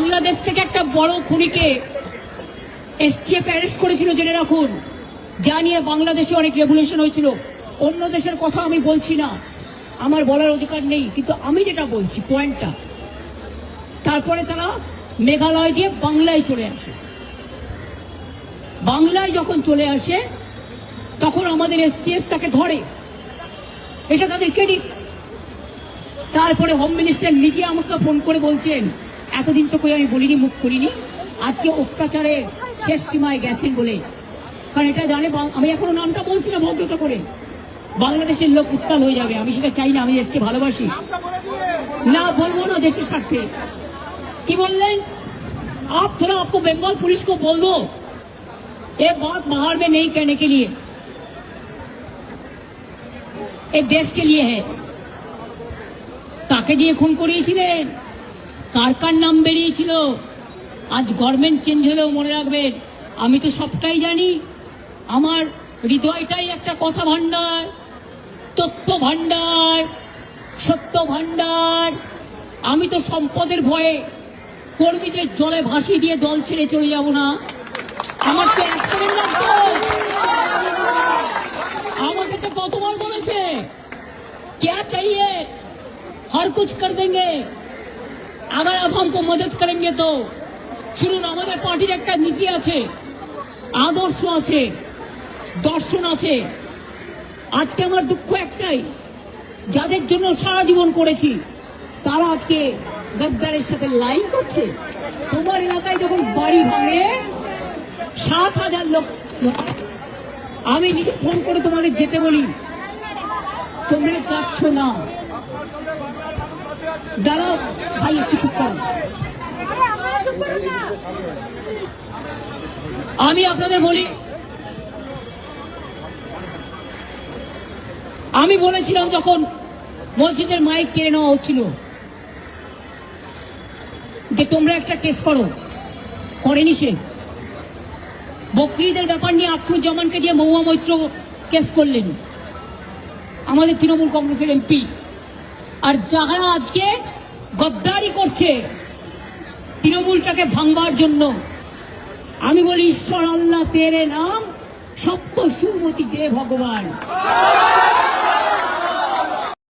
বাংলাদেশ থেকে একটা বড় খুনিকে এসটিএফ অ্যারেস্ট করেছিল, জেনে রাখুন। যা নিয়ে বাংলাদেশে অনেক রেভলিউশন হয়েছিল। অন্য দেশের কথা আমি বলছি না, আমার বলার অধিকার নেই, কিন্তু আমি যেটা বলছি পয়েন্টটা। তারপরে তারা মেঘালয় দিয়ে বাংলায় চলে আসে। বাংলায় যখন চলে আসে তখন আমাদের এসটিএফ তাকে ধরে, এটা তাদের ক্রেডিট। তারপরে হোম মিনিস্টার নিজে আমাকে ফোন করে বলছেন, এতদিন তো কই আমি বলিনি, মুখ করিনি, আজকে অত্যাচারের শেষ সীমায় গেছেন বলে। কারণ এটা জানে, আমি এখনো নামটা বলছি না ভদ্রতা করে, বাংলাদেশের লোক উত্তাল হয়ে যাবে। আমি সেটা চাই না, আমি দেশকে ভালোবাসি, না বলবো না দেশের স্বার্থে। কি বললেন? आप थोड़ा आपको बंगाल पुलिस को बोल दो ये बात बाहर में नहीं कहने के लिए, ये देश के लिए है। তাকে দিয়ে খুন করিয়েছিলেন, কার কার নাম বেরিয়েছিল। আজ গভর্নমেন্ট চেঞ্জ হলেও মনে রাখবেন, আমি তো সবটাই জানি। আমার হৃদয়টাই একটা কথা ভান্ডার, তথ্য ভান্ডার, সত্য ভান্ডার। আমি তো সম্পদের ভয়ে কর্মীদের জলে ভাসিয়ে দিয়ে দল ছেড়ে চলে যাব না। আমার তো অ্যাক্সিডেন্ট লাগতো। আমাকে তো কতবার বলেছে क्या चाहिए हर कुछ कर देंगे अगर आप हमको मदद करेंगे तो। শুনুন, আমাদের পার্টির একটা নীতি আছে, আদর্শ আছে, দর্শন আছে। আজকে আমার দুঃখ একটাই, যাদের জন্য সারা জীবন করেছি তারা আজকে গদ্দারের সাথে লাইন করছে। তোমার এলাকায় যখন বাড়ি ভাঙে 7,000 লোক, আমি নিজে ফোন করে তোমাদের যেতে বলি, তোমরা যাচ্ছ না। দাঁড়াও ভাই, কিছু কম। আমি আপনাদের বলি, আমি বলেছিলাম যখন মসজিদের মাইক কেড়ে নেওয়া হচ্ছিল যে তোমরা একটা কেস করো, করেনি সে। বকরিদের ব্যাপার নিয়ে আখরুজ্জামানকে দিয়ে মহুয়া মৈত্র কেস করলেন, আমাদের তৃণমূল কংগ্রেসের এমপি। আর যারা আজকে গদ্দারি করছে তৃণমূলটাকে ভাঙবার জন্য, আমি বলি ঈশ্বর আল্লাহ তেরে নাম সপ্ত সুমতি দে ভগবান।